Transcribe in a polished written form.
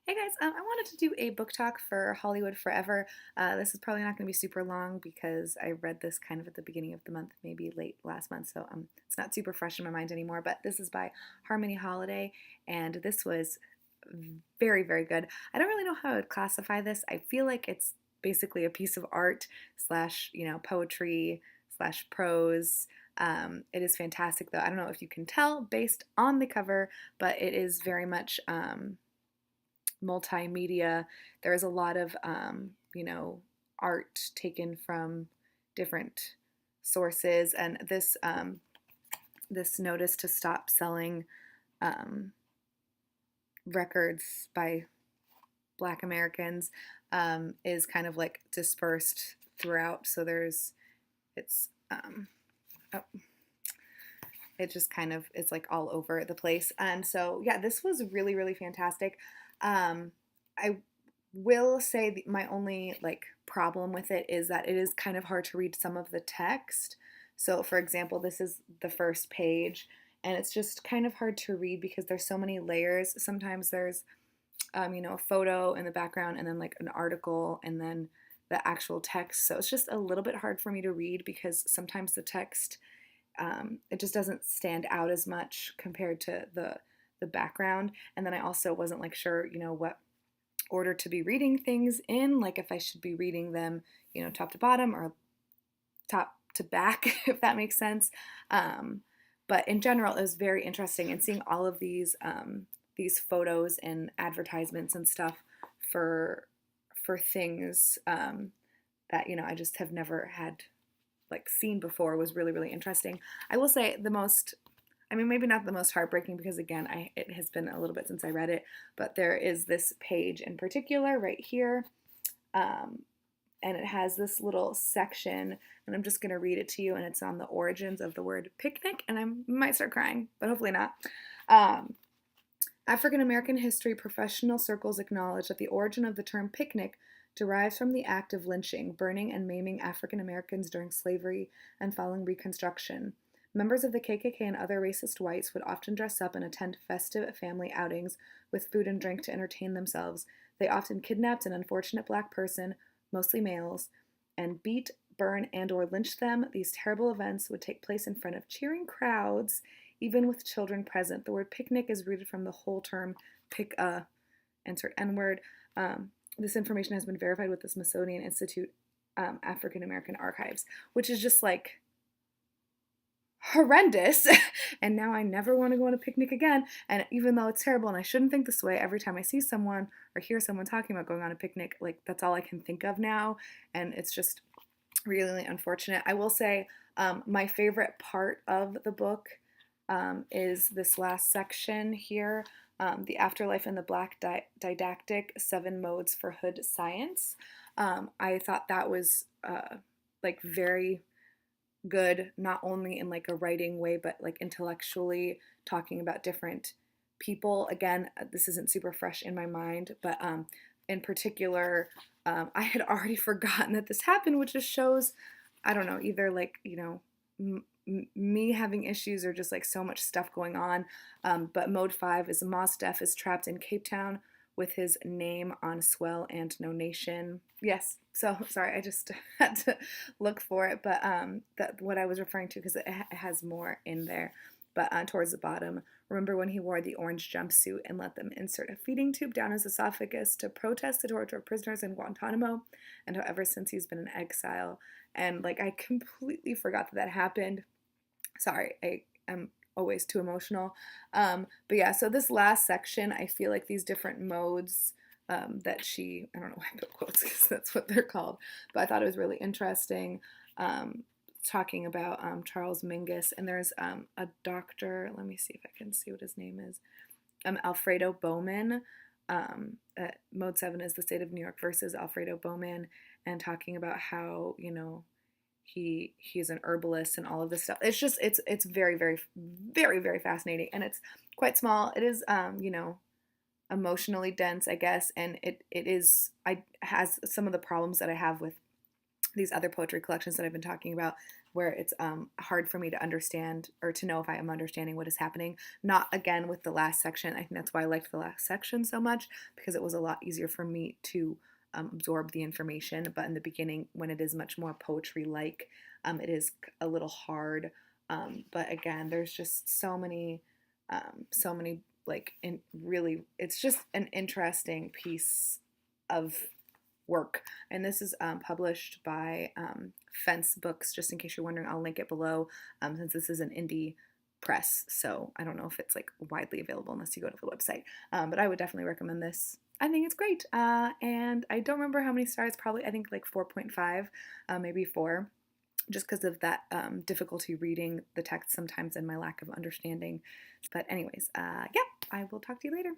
Hey guys, I wanted to do a book talk for Hollywood Forever. This is probably not going to be super long because I read this kind of at the beginning of the month, maybe late last month, so it's not super fresh in my mind anymore. But this is by Harmony Holiday, and this was very, very good. I don't really know how I would classify this. I feel like it's basically a piece of art slash, poetry slash prose. It is fantastic, though. I don't know if you can tell based on the cover, but it is very much multimedia. There is a lot of art taken from different sources, and this notice to stop selling um, records by Black Americans is kind of like dispersed throughout. So it's oh, it just kind of is like all over the place. And so, yeah, this was really, really fantastic. I will say my only like problem with it is that it is kind of hard to read some of the text. So, for example, this is the first page, and it's just kind of hard to read because there's so many layers. Sometimes there's, a photo in the background, and then like an article, and then the actual text. So it's just a little bit hard for me to read because sometimes the text it just doesn't stand out as much compared to the background. And then I also wasn't like sure, what order to be reading things in, like if I should be reading them, top to bottom or top to back, if that makes sense. But in general, it was very interesting, and seeing all of these photos and advertisements and stuff for things that I just have never had like seen before was really, really interesting. I will say maybe not the most heartbreaking because again, it has been a little bit since I read it, but there is this page in particular right here, and it has this little section, and I'm just going to read it to you, and it's on the origins of the word picnic, and I might start crying, but hopefully not. African American history professional circles acknowledge that the origin of the term picnic derives from the act of lynching, burning, and maiming African Americans during slavery and following Reconstruction. Members of the KKK and other racist whites would often dress up and attend festive family outings with food and drink to entertain themselves. They often kidnapped an unfortunate black person, mostly males, and beat, burn, and/or lynch them. These terrible events would take place in front of cheering crowds, even with children present. The word picnic is rooted from the whole term pick a, insert N-word. This information has been verified with the Smithsonian Institute African American Archives, which is just like horrendous. And now I never want to go on a picnic again. And even though it's terrible and I shouldn't think this way, every time I see someone or hear someone talking about going on a picnic, like that's all I can think of now. And it's just really, really unfortunate. I will say my favorite part of the book is this last section here. The Afterlife and the Black Didactic, 7 Modes for Hood Science. I thought that was like very good, not only in like a writing way, but like intellectually talking about different people. Again, this isn't super fresh in my mind, but in particular, I had already forgotten that this happened, which just shows, I don't know, either like, me having issues or just like so much stuff going on. But mode 5 is Mos Def is trapped in Cape Town with his name on swell and no nation. Yes, so sorry, I just had to look for it, but that what I was referring to because it has more in there. But towards the bottom, remember when he wore the orange jumpsuit and let them insert a feeding tube down his esophagus to protest the torture of prisoners in Guantanamo, and how ever since he's been in exile. And like I completely forgot that happened. Sorry, I am always too emotional. But yeah, so this last section, I feel like these different modes that I don't know why I put quotes because that's what they're called, but I thought it was really interesting talking about Charles Mingus. And there's a doctor, let me see if I can see what his name is, Alfredo Bowman. Mode 7 is the state of New York versus Alfredo Bowman, and talking about how, he's an herbalist and all of this stuff. It's very, very, very, very fascinating, and it's quite small. It is emotionally dense, I guess, and it has some of the problems that I have with these other poetry collections that I've been talking about, where it's hard for me to understand or to know if I am understanding what is happening. Not again with the last section. I think that's why I liked the last section so much, because it was a lot easier for me to absorb the information. But in the beginning, when it is much more poetry like, it is a little hard. But again, there's just so many like in really, it's just an interesting piece of work. And this is published by Fence Books. Just in case you're wondering, I'll link it below, since this is an indie press. So I don't know if it's like widely available unless you go to the website. But I would definitely recommend this. I think it's great. And I don't remember how many stars, probably I think like 4.5, maybe 4, just because of that difficulty reading the text sometimes and my lack of understanding. But anyways, yeah, I will talk to you later.